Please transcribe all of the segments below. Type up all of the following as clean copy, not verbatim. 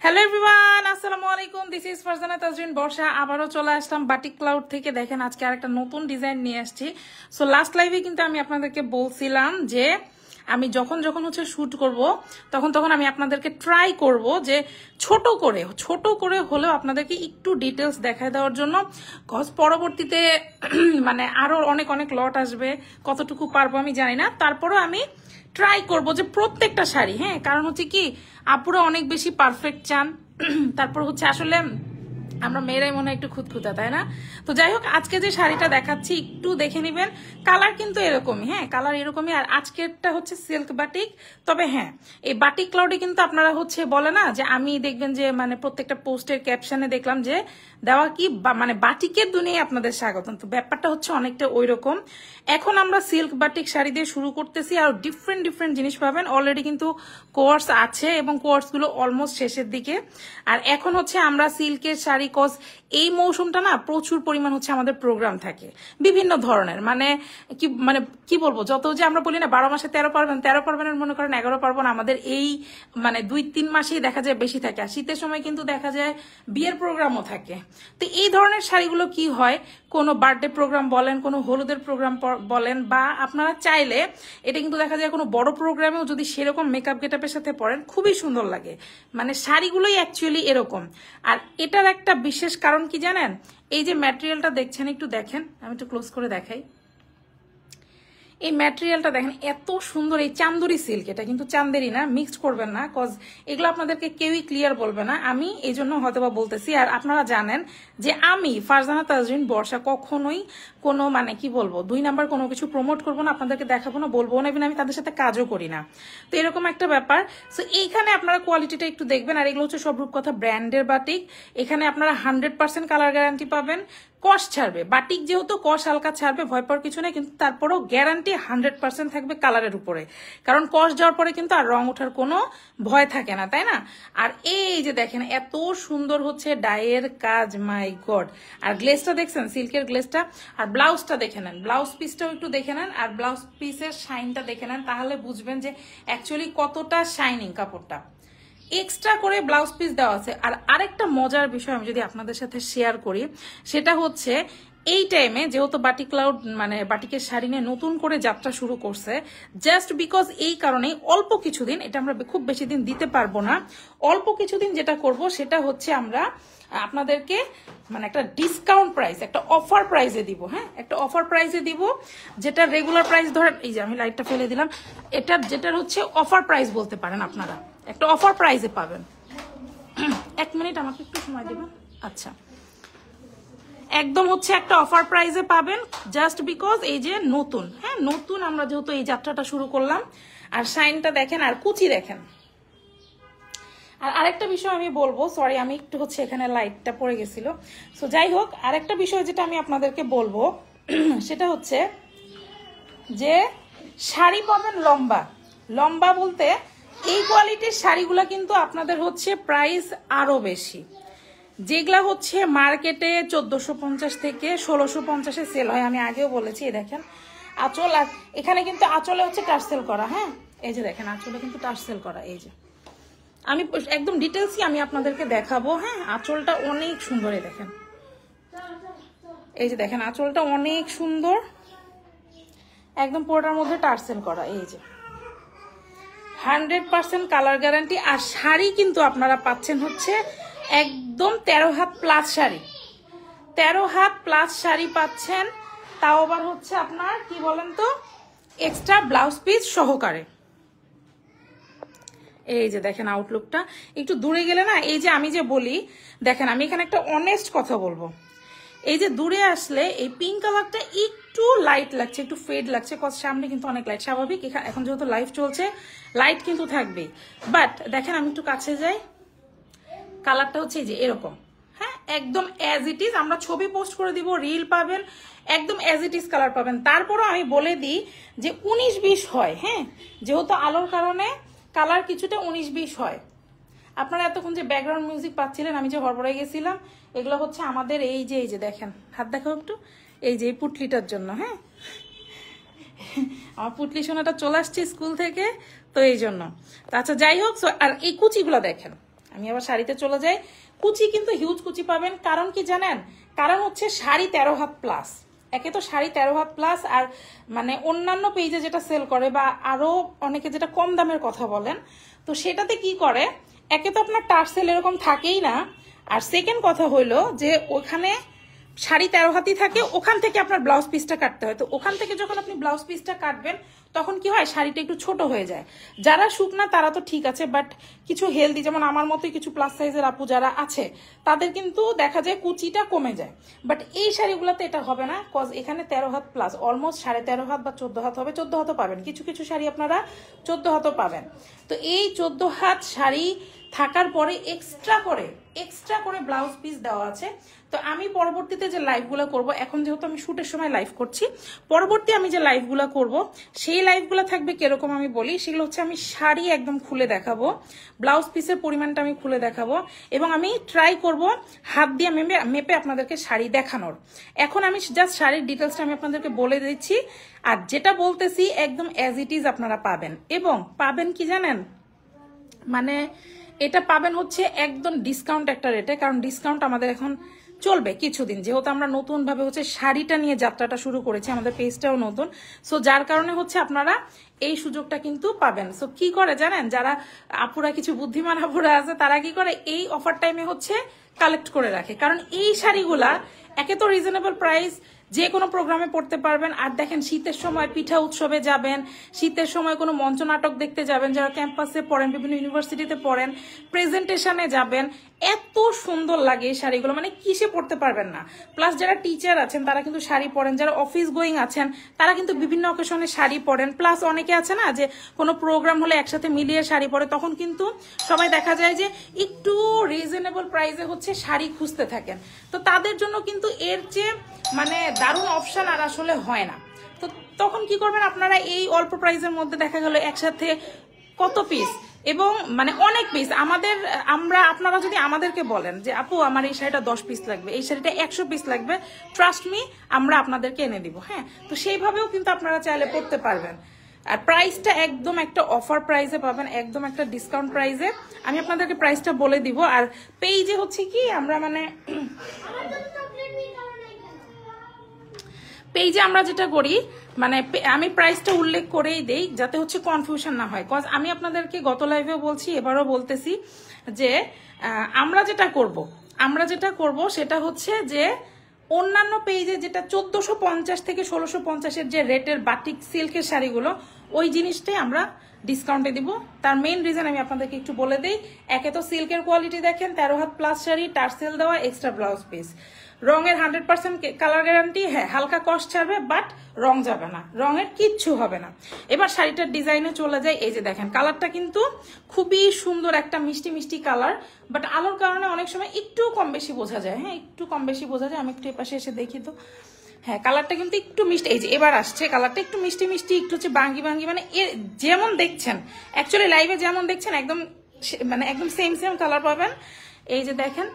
Hello everyone, আসসালামু আলাইকুম। This is Farzana Tazreen বর্ষা। আবারও চলে আসলাম বাটিক ক্লাউড থেকে। দেখেন আজকে আরেকটা নতুন ডিজাইন নিয়ে আসছি। সো লাস্ট লাইভে কিন্তু আমি আপনাদেরকে বলছিলাম যে আমি যখন যখন হচ্ছে শ্যুট করব তখন আমি আপনাদেরকে ট্রাই করব যে ছোট করে হলেও আপনাদেরকে একটু ডিটেলস দেখায় দেওয়ার জন্য। কজ পরবর্তীতে মানে আরো অনেক অনেক লট আসবে, কতটুকু পারবো আমি জানি না। তারপরও আমি ট্রাই করব যে প্রত্যেকটা শাড়ি, হ্যাঁ, কারণ হচ্ছে কি আপুরা অনেক বেশি পারফেক্ট চান। তারপর হচ্ছে আসলে আমরা মেয়েরাই মনে হয় একটু খুঁতখুঁতা, তাই না? তো যাই হোক, আজকে যে শাড়িটা দেখাচ্ছি একটু দেখে নিবেন। কালার কিন্তু এরকমই, হ্যাঁ, কালার এরকমই। আর আজকেরটা হচ্ছে সিল্ক বাটিক। তবে হ্যাঁ, এই বাটিক ক্লাউডে কিন্তু আপনারা হচ্ছে বলে না যে আমি দেখবেন যে মানে প্রত্যেকটা পোস্টের ক্যাপশনে দেখলাম যে দেওয়া কি মানে বাটিকের দুনিয়ায় আপনাদের স্বাগতম। তো ব্যাপারটা হচ্ছে অনেকটা ওই রকম। এখন আমরা সিল্ক বাটিক শাড়ি দিয়ে শুরু করতেছি, আর ডিফারেন্ট জিনিস পাবেন। অলরেডি কিন্তু কোর্স আছে এবং কোর্সগুলো অলমোস্ট শেষের দিকে। আর এখন হচ্ছে আমরা সিল্কের শাড়ি, কজ এই মৌসুমটা না প্রচুর পরিমাণ হচ্ছে আমাদের প্রোগ্রাম থাকে বিভিন্ন ধরনের। মানে কি বলবো, যত যে আমরা বলি না 12 মাসে 13 পার্বণ, 13 পার্বণের মনে করেন 11 পার্বণ আমাদের এই মানে 2-3 মাসেই দেখা যায় বেশি থাকে। আর শীতের সময় কিন্তু দেখা যায় বিয়ের প্রোগ্রামও থাকে। তো এই ধরনের শাড়িগুলো কি হয়, কোনো বার্থডে প্রোগ্রাম বলেন, কোনো হলুদের প্রোগ্রাম বলেন, বা আপনারা চাইলে এটা কিন্তু দেখা যায় কোনো বড় প্রোগ্রামেও যদি সেরকম মেকআপ গেটআপের সাথে পরেন খুবই সুন্দর লাগে। মানে শাড়িগুলোই অ্যাকচুয়ালি এরকম। আর এটার একটা বিশেষ কারণ কি জানেন, এই যে ম্যাটেরিয়ালটা দেখছেন, একটু দেখেন, আমি একটু ক্লোজ করে দেখাই। এই ম্যাটেরিয়ালটা দেখেন এত সুন্দর। এই চান্দুরি সিল্ক, এটা কিন্তু চান্দেরি না, মিক্সড করবেন না, কজ এগুলো আপনাদেরকে কেউই ক্লিয়ার বলবে না, আমি এই জন্য হয়তোবা বলতেছি। আর আপনারা জানেন যে আমি ফারজানা তাজরিন বর্ষা কখনোই কোনো মানে কি বলবো 2 নাম্বার কোনো কিছু প্রমোট করবো না, আপনাদেরকে দেখাবো না, বলবো না, আমি তাদের সাথে কাজও করি না। তো এরকম একটা ব্যাপার। সো এইখানে আপনারা কোয়ালিটিটা একটু দেখবেন। আর এগুলো হচ্ছে সব রূপকথা ব্র্যান্ডের বাটিক। এখানে আপনারা 100% কালার গ্যারান্টি পাবেন। কস ছাড়বে, বাটিক যেহেতু কস হালকা ছাড়বে, ভয় পাওয়ার কিছু নেই, কিন্তু তারপরেও গ্যারান্টি 100% থাকবে কালারের উপরে। কারণ কস যাওয়ার পরে কিন্তু আর রং ওঠার কোনো ভয় থাকে না, তাই না? আর এই যে দেখেন এত সুন্দর হচ্ছে ডাইয়ের কাজ, মাই গড। আর গ্লেসটা দেখছেন, সিল্কের গ্লেসটা। আর ব্লাউজটা দেখে নেন, ব্লাউজ পিসটাও একটু দেখে নেন, আর ব্লাউজ পিসের শাইনটা দেখে নেন, তাহলে বুঝবেন যে অ্যাকচুয়ালি কতটা শাইনিং কাপড়টা। এক্সট্রা করে ব্লাউজ পিস দেওয়া আছে। আর আরেকটা মজার বিষয় আমি যদি আপনাদের সাথে শেয়ার করি, সেটা হচ্ছে এই টাইমে যেহেতু বাটিক ক্লাউড মানে বাটিকের শাড়ি নিয়ে নতুন করে যাত্রা শুরু করছে, জাস্ট বিকজ এই কারণেই অল্প কিছুদিন, এটা আমরা খুব বেশি দিন দিতে পারবো না, অল্প কিছুদিন যেটা করব সেটা হচ্ছে আমরা আপনাদেরকে মানে একটা ডিসকাউন্ট প্রাইস, একটা অফার প্রাইসে দিব। হ্যাঁ, একটা অফার প্রাইসে দিব, যেটা রেগুলার প্রাইস ধরেন, এই যে আমি লাইটটা ফেলে দিলাম, যেটার হচ্ছে অফার প্রাইস বলতে পারেন আপনারা, একটা অফার প্রাইসে পাবেন। 1 মিনিট আমাকে একটু সময় দেবেন। আচ্ছা, একদম হচ্ছে একটা অফার প্রাইসে পাবেন, জাস্ট বিকজ এই যে নতুন, হ্যাঁ নতুন আমরা যেহেতু এই যাত্রাটা শুরু করলাম। আর শাইনটা দেখেন, আর কুচি দেখেন। আর আরেকটা বিষয় আমি বলবো, সরি আমি একটু হচ্ছে এখানে লাইটটা পড়ে গেছিল। সো যাই হোক, আরেকটা বিষয় যেটা আমি আপনাদেরকে বলবো সেটা হচ্ছে যে শাড়ি পাবেন লম্বা। লম্বা বলতে এই কোয়ালিটির শাড়িগুলা কিন্তু আপনাদের হচ্ছে প্রাইস আরো বেশি। যেগুলা হচ্ছে মার্কেটে 1450 থেকে 1650-এ সেল হয়, আমি আগেও বলেছি। দেখেন আঁচল, আর এখানে কিন্তু আঁচলে হচ্ছে টার্সেল করা। হ্যাঁ, এই যে দেখেন আঁচলে কিন্তু টার্সেল করা। এই যে আমি একদম ডিটেলসই আমি আপনাদেরকে দেখাবো। হ্যাঁ, আঁচলটা অনেক সুন্দর, এই দেখেন, এই যে দেখেন আঁচলটা অনেক সুন্দর, একদম পুরোটার মধ্যে টার্সেল করা। এই যে 100% কালার গ্যারান্টি। আর শাড়ি কিন্তু আপনারা পাচ্ছেন হচ্ছে একদম 13 had plus sari, 13 had plus sari পাচ্ছেন, তাও আবার হচ্ছে আপনার কি বলেন তো এক্সট্রা ব্লাউজ পিস সহকারে। এই যে দেখেন আউটলুকটা, একটু দূরে গেলে না, এই যে আমি যে বলি দেখেন, আমি এখানে একটা অনেস্ট কথা বলবো, এই যে দূরে আসলে এই পিঙ্ক কালারটা একটু লাইট লাগছে, একটু ফেড লাগছে, কজ সামনে কিন্তু অনেক লাইট, স্বাভাবিক, এখন যেহেতু লাইভ চলছে লাইট কিন্তু থাকবেই। বাট দেখেন আমি একটু কাছে যাই, কালারটা হচ্ছে এই যে এরকম। হ্যাঁ, একদম অ্যাজ ইট ইজ, আমরা ছবি পোস্ট করে দিব, রিল পাবেন, একদম অ্যাজ ইট ইজ কালার পাবেন। তারপরও আমি বলে দিই যে 19-20 হয়। হ্যাঁ, যেহেতু আলোর কারণে কালার কিছুটা 19-20 হয়। আপনারা এতক্ষণ যে ব্যাকগ্রাউন্ড মিউজিক পাচ্ছিলেন, আমি যে হড়বড়াই গেছিলাম, এগুলো হচ্ছে আমাদের এই যে দেখেন, হাত দেখাও একটু, এই যে এই পুটলিটার জন্য। হ্যাঁ, আমার পুটলি সোনাটা চলে আসছে স্কুল থেকে, তো এই জন্য। তো আচ্ছা যাই হোক, আর এই কুচিগুলো দেখেন, আমি আবার শাড়িতে চলে যাই। কুচি কিন্তু হিউজ কুচি পাবেন, কারণ কি জানেন, কারণ হচ্ছে শাড়ি 13 হাত প্লাস। একে তো শাড়ি 13 হাত প্লাস, আর মানে অন্যান্য পেজে যেটা সেল করে বা আরো অনেকে যেটা কম দামের কথা বলেন, তো সেটাতে কি করে, একে তো আপনার টার্সেল এরকম থাকেই না, আর সেকেন্ড কথা হইলো যে ওখানে শাড়ি 13 হাতই থাকে, ওখান থেকে আপনার ব্লাউজ পিসটা কাটতে হয়। তো ওখান থেকে যখন আপনি ব্লাউজ পিসটা কাটবেন তখন কি হয়, শাড়িটা একটু ছোট হয়ে যায়। যারা শুকনা তারা তো ঠিক আছে, বাট কিছু হেলদি যেমন আমার মতোই কিছু প্লাস সাইজের আপু যারা আছে, তাদের কিন্তু দেখা যায় কুচিটা কমে যায়। বাট এই শাড়িগুলোতে এটা হবে না, কজ এখানে 13 হাত প্লাস, অলমোস্ট 13.5 হাত বা 14 হাত হবে, 14 হাতও পাবেন, কিছু কিছু শাড়ি আপনারা 14 হাতও পাবেন। তো এই 14 হাত শাড়ি থাকার পরে এক্সট্রা করে ব্লাউজ পিস দেওয়া আছে। তো আমি পরবর্তীতে যে লাইভগুলো করব, এখন যেহেতু আমি শুটের সময় লাইভ করছি, পরবর্তী আমি যে লাইভগুলো করব সেই লাইভগুলো থাকবে কিরকম আমি বলি, সেগুলো হচ্ছে আমি শাড়ি একদম খুলে দেখাবো, ব্লাউজ পিসের পরিমাণটা আমি খুলে দেখাবো, এবং আমি ট্রাই করব হাত দিয়ে মেপে আপনাদেরকে শাড়ি দেখানোর। এখন আমি জাস্ট শাড়ির ডিটেলসটা আমি আপনাদেরকে বলে দিচ্ছি, আর যেটা বলতেছি একদম অ্যাজ ইট ইজ আপনারা পাবেন। এবং পাবেন কি জানেন, মানে এটা পাবেন হচ্ছে একদম ডিসকাউন্ট একটা রেটে, কারণ ডিসকাউন্ট আমাদের এখন চলবে কিছুদিন, যেহেতু আমরা নতুন ভাবে হচ্ছে শাড়িটা নিয়ে যাত্রাটা শুরু করেছি, আমাদের পেজটাও নতুন, সো যার কারণে হচ্ছে আপনারা এই সুযোগটা কিন্তু পাবেন। সো কি করে জানেন, যারা আপুরা কিছু বুদ্ধিমান আপুরা আছে, তারা কি করে এই অফার টাইমে হচ্ছে কালেক্ট করে রাখে, কারণ এই শাড়িগুলা একে তো রিজনেবল প্রাইস, যে কোনো প্রোগ্রামে পড়তে পারবেন। আর দেখেন শীতের সময় পিঠা উৎসবে যাবেন, শীতের সময় কোনো মঞ্চ নাটক দেখতে যাবেন, যারা ক্যাম্পাসে পড়েন, বিভিন্ন ইউনিভার্সিটিতে পড়েন, প্রেজেন্টেশনে যাবেন, এত সুন্দর লাগে এই শাড়িগুলো, মানে কিসে পড়তে পারবেন না। প্লাস যারা টিচার আছেন তারা কিন্তু শাড়ি পরেন, যারা অফিস গোয়িং আছেন তারা কিন্তু বিভিন্ন অকেশনে শাড়ি পরেন, প্লাস অনেকে আছে না যে কোনো প্রোগ্রাম হলে একসাথে মিলিয়ে শাড়ি পরে, তখন কিন্তু সবাই দেখা যায় যে একটু রিজনেবল প্রাইসে হচ্ছে শাড়ি খুঁজতে থাকেন। তো তাদের জন্য কিন্তু এর চেয়ে মানে দারুণ অপশন আর আসলে হয় না। তো তখন কি করবেন আপনারা, এই অল্প প্রাইসের মধ্যে দেখা গেল একসাথে কত পিস, এবং মানে অনেক পিস আপনারা যদি আমাদেরকে বলেন যে আপু আমার এই শাড়িটা 10 পিস লাগবে, এই শাড়িটা 100 পিস লাগবে, ট্রাস্ট মি আমরা আপনাদেরকে এনে দিব। হ্যাঁ, তো সেইভাবেও কিন্তু আপনারা চাইলে পড়তে পারবেন। আর প্রাইসটা একদম একটা অফার প্রাইসে পাবেন, একদম একটা ডিসকাউন্ট প্রাইসে। আমি আপনাদেরকে প্রাইসটা বলে দিব। আর পেজে হচ্ছে কি আমরা মানে পেজে আমরা যেটা করি, মানে আমি প্রাইসটা উল্লেখ করেই দেই যাতে হচ্ছে কনফিউশন না হয়। কজ আমি আপনাদেরকে গত লাইভেও বলছি, এবারও বলতেছি যে আমরা যেটা করব সেটা হচ্ছে যে অন্যান্য পেজে যেটা 1450 থেকে 1650-এর যে রেটের বাটিক সিল্কের শাড়িগুলো, ওই জিনিসটাই আমরা ডিসকাউন্টে দিব। তার মেইন রিজন আমি আপনাদেরকে একটু বলে দিই। একে তো সিল্কের কোয়ালিটি দেখেন, 13 হাত প্লাস শাড়ি, টার্সেল দেওয়া, এক্সট্রা ব্লাউজ পিস, রঙের 100% কালার গ্যারান্টি। হ্যাঁ, হালকা কস্ট ছাড়বে, বাট রং যাবে না, রঙের কিচ্ছু হবে না। এবার শাড়িটার ডিজাইনে চলে যায়। এই যে দেখেন কালারটা কিন্তু খুবই সুন্দর, একটা মিষ্টি মিষ্টি কালার, বাট আলোর কারণে অনেক সময় একটু কম বেশি বোঝা যায়। হ্যাঁ, একটু কম বেশি বোঝা যায়। আমি একটু এপাশে এসে দেখি তো, হ্যাঁ কালারটা কিন্তু একটু মিষ্টি। এই যে এবার আসছে কালারটা একটু মিষ্টি মিষ্টি, একটু হচ্ছে বাঙ্গি বাঙ্গি, মানে যেমন দেখছেন অ্যাকচুয়ালি লাইভে যেমন দেখছেন একদম মানে একদম সেম কালার পাবেন। এই যে দেখেন,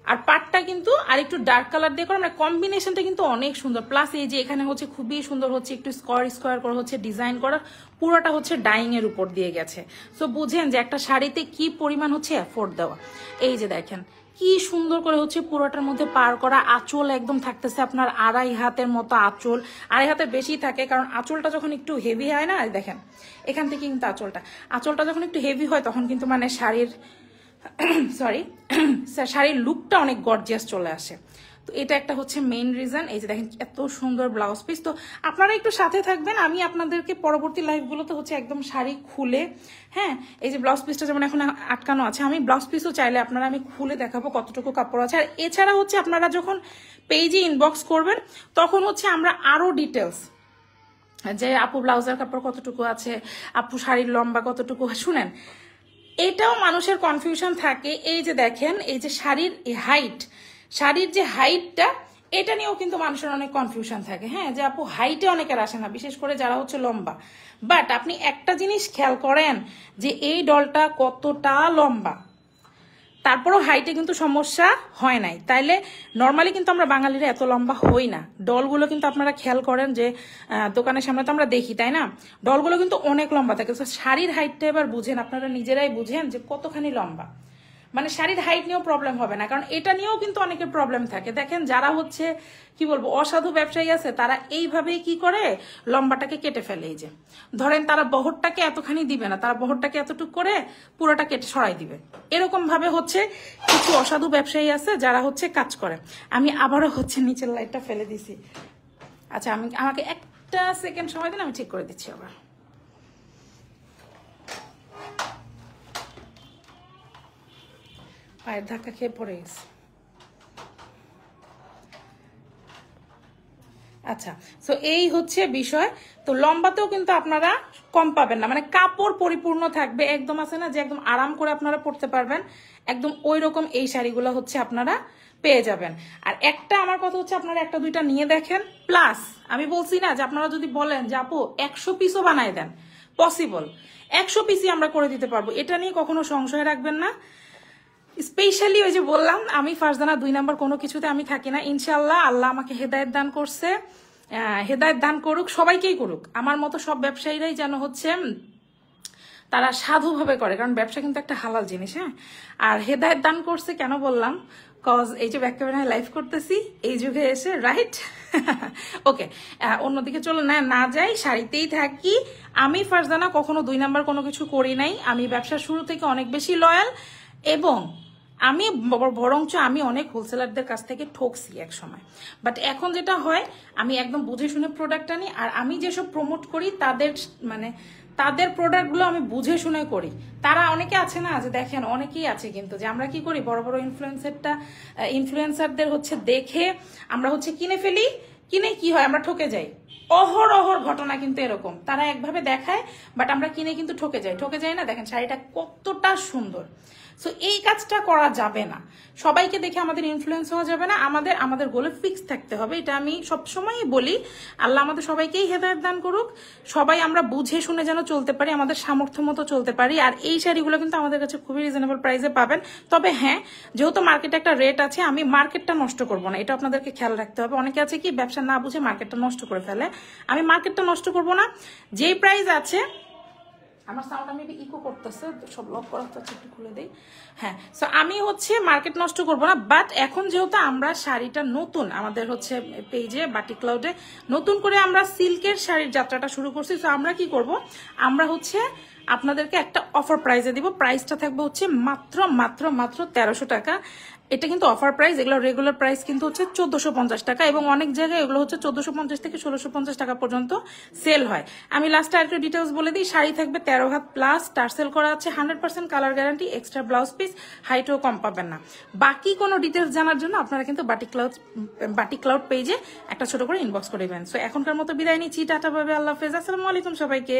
আর পাটটা কিন্তু আর একটু ডার্ক কালার দিয়ে করা, মানে কম্বিনেশনটা কিন্তু অনেক সুন্দর। প্লাস এই যে এখানে হচ্ছে খুবই সুন্দর হচ্ছে একটু স্কোয়ার করে হচ্ছে ডিজাইন করা, পুরোটা হচ্ছে ডাইং এর উপর দিয়ে গেছে। সো বুঝেন যে একটা শাড়িতে কি পরিমাণ হচ্ছে এফোর্ট দেওয়া। এই যে দেখেন কি সুন্দর করে হচ্ছে পুরোটার মধ্যে পার করা, আঁচল একদম থাকতেছে আপনার 2.5 হাতের মতো আঁচল, 2.5 হাতের বেশি থাকে, কারণ আঁচলটা যখন একটু হেভি হয় না, দেখেন এখান থেকে কিন্তু আঁচলটা যখন একটু হেভি হয় তখন কিন্তু মানে শাড়ির লুকটা অনেক গর্জিয়াস চলে আসে। তো এটা একটা হচ্ছে মেইন রিজন। এই যে দেখেন এত সুন্দর ব্লাউজ পিস। তো আপনারা একটু সাথে থাকবেন, আমি আপনাদেরকে পরবর্তী লাইভগুলোতে হচ্ছে একদম শাড়ি খুলে, হ্যাঁ এই যে ব্লাউজ পিসটা যেমন এখন আটকানো আছে, আমি ব্লাউজ পিসও চাইলে আমি খুলে দেখাবো কতটুকু কাপড় আছে। আর এছাড়া হচ্ছে আপনারা যখন পেজে ইনবক্স করবেন তখন হচ্ছে আমরা আরো ডিটেলস, যে আপু ব্লাউজের কাপড় কতটুকু আছে, আপু শাড়ির লম্বা কতটুকু, শুনেন এটাও মানুষের কনফিউশন থাকে। এই যে দেখেন এই যে শাড়ির যে হাইটটা, এটা নিয়েও কিন্তু মানুষের অনেক কনফিউশন থাকে। হ্যাঁ, যে আপু হাইটে অনেকের আসে না, বিশেষ করে যারা হচ্ছে লম্বা। বাট আপনি একটা জিনিস খেয়াল করেন যে এই ডলটা কতটা লম্বা, তারপরও হাইটে কিন্তু সমস্যা হয় নাই। তাইলে নর্মালি কিন্তু আমরা বাঙালিরা এত লম্বা হই না। ডলগুলো কিন্তু আপনারা খেয়াল করেন যে দোকানের সামনে তো আমরা দেখি, তাই না? ডলগুলো কিন্তু অনেক লম্বা থাকে। তো শাড়ির হাইটটা এবার বুঝেন, আপনারা নিজেরাই বুঝেন যে কতখানি লম্বা। মানে শাড়ির হাইট নিয়েও প্রবলেম হবে না, কারণ এটা নিয়েও কিন্তু অনেকের প্রবলেম থাকে। দেখেন যারা হচ্ছে কি বলবো অসাধু ব্যবসায়ী আছে, তারা এইভাবেই কি করে লম্বাটাকে কেটে ফেলে। এই যে ধরেন তারা বহরটাকে এতখানি দিবে না, তারা বহরটাকে এতটুকু করে পুরোটা কেটে সরাই দিবে। এরকম ভাবে হচ্ছে কিছু অসাধু ব্যবসায়ী আছে যারা হচ্ছে কাজ করে। আমি আবারও হচ্ছে নিচের লাইটটা ফেলে দিছি। আচ্ছা আমাকে একটা সেকেন্ড সময় দিন, আমি ঠিক করে দিচ্ছি আবার। পায়ের ধাক্কা খেয়ে পড়ে গেছে। আচ্ছা, তো এই হচ্ছে বিষয়। তো লম্বাতেও কিন্তু আপনারা কম পাবেন না, মানে কাপড় পরিপূর্ণ থাকবে একদম, আছে না যে একদম আরাম করে আপনারা পড়তে পারবেন, একদম ওই রকম এই শাড়িগুলো হচ্ছে আপনারা পেয়ে যাবেন। আর একটা আমার কথা হচ্ছে আপনারা একটা দুইটা নিয়ে দেখেন। প্লাস আমি বলছি না যে আপনারা যদি বলেন যে আপু 100 পিসও বানাই দেন, পসিবল, 100 পিসই আমরা করে দিতে পারবো, এটা নিয়ে কখনো সংশয় রাখবেন না। স্পেশালি ওই যে বললাম আমি ফারজানা 2 নাম্বার কোনো কিছুতে আমি থাকি না। ইনশাল্লাহ আল্লাহ আমাকে হেদায়েত দান করছে, হেদায়েত দান করুক, সবাইকেই করুক। আমার মতো সব ব্যবসায়ীরাই যেন হচ্ছে তারা সাধুভাবে করে, কারণ ব্যবসা কিন্তু একটা হালাল জিনিস। হ্যাঁ, আর হেদায়েত দান করছে কেন বললাম, কজ এই যে ব্যাক ক্যামেরায় লাইভ করতেছি এই যুগে এসে, রাইট? ওকে, অন্যদিকে চলো না যাই, শাড়িতেই থাকি। আমি ফারজানা কখনো 2 নাম্বার কোনো কিছু করি নাই। আমি ব্যবসার শুরু থেকে অনেক বেশি লয়াল, এবং আমি বরঞ্চ আমি অনেক হোলসেলারদের কাছ থেকে ঠকছি এক সময়। বাট এখন যেটা হয়, আমি একদম বুঝে শুনে প্রোডাক্ট আনি। আর আমি যেসব প্রমোট করি তাদের প্রোডাক্টগুলো আমি বুঝে শুনে করি। তারা অনেকে আছে না যে দেখেন, অনেকেই আছে কিন্তু যে আমরা কি করি, বড় বড় ইনফ্লুয়েন্সারদের হচ্ছে দেখে আমরা হচ্ছে কিনে ফেলি, কিনে কি হয় আমরা ঠকে যাই। অহর ঘটনা কিন্তু এরকম, তারা একভাবে দেখায় বাট আমরা কিনে কিন্তু ঠকে যাই না। দেখেন শাড়িটা কতটা সুন্দর। সো এই কাজটা করা যাবে না, সবাইকে দেখে আমাদের ইনফ্লুয়েন্স হওয়া যাবে না। আমাদের গোলে ফিক্স থাকতে হবে, এটা আমি সবসময়ই বলি। আল্লাহ আমাদের সবাইকেই হেদায়েত দান করুক, সবাই আমরা বুঝে শুনে যেন চলতে পারি, আমাদের সামর্থ্য মতো চলতে পারি। আর এই শাড়িগুলো কিন্তু আমাদের কাছে খুবই রিজনেবল প্রাইসে পাবেন। তবে হ্যাঁ, যেহেতু মার্কেটে একটা রেট আছে, আমি মার্কেটটা নষ্ট করবো না, এটা আপনাদেরকে খেয়াল রাখতে হবে। অনেকে আছে কি ব্যবসা না বুঝে মার্কেটটা নষ্ট করে ফেলে, আমি মার্কেটটা নষ্ট করবো না। যেই প্রাইস আছে, আমার সাউন্ড আমি ইকো করতেছে, সব লক করা হচ্ছে, একটু খুলে দিই। হ্যাঁ, সো আমি হচ্ছে মার্কেট নষ্ট করব না। বাট এখন যেহেতু আমরা শাড়িটা নতুন, আমাদের হচ্ছে পেজে বাটিক ক্লাউডে নতুন করে আমরা সিল্কের শাড়ির যাত্রাটা শুরু করছি। সো আমরা কি করব, আমরা হচ্ছে আপনাদেরকে একটা অফার প্রাইসে দিব। প্রাইসটা থাকবে হচ্ছে মাত্র 1300 টাকা। এটা কিন্তু অফার প্রাইস, এগুলো রেগুলার প্রাইস কিন্তু হচ্ছে 1450 টাকা, এবং অনেক জায়গায় এগুলো হচ্ছে 1450 থেকে 1650 টাকা পর্যন্ত সেল হয়। আমি লাস্টে আরেকটু ডিটেলস বলে দিই। শাড়ি থাকবে 13 হাত প্লাস, টার্সেল করা আছে, 100% colour guarantee, extra blouse piece, হাইটও কম পাবেন না। বাকি কোনো ডিটেলস জানার জন্য আপনারা কিন্তু বাটিক ক্লাউড পেজে একটা ছোট করে ইনবক্স করে দেবেন। সো এখনকার মতো বিদায় নিচ্ছি, টাটা, বাই বাই, আল্লাহ হাফেজ, আসসালামু আলাইকুম সবাইকে।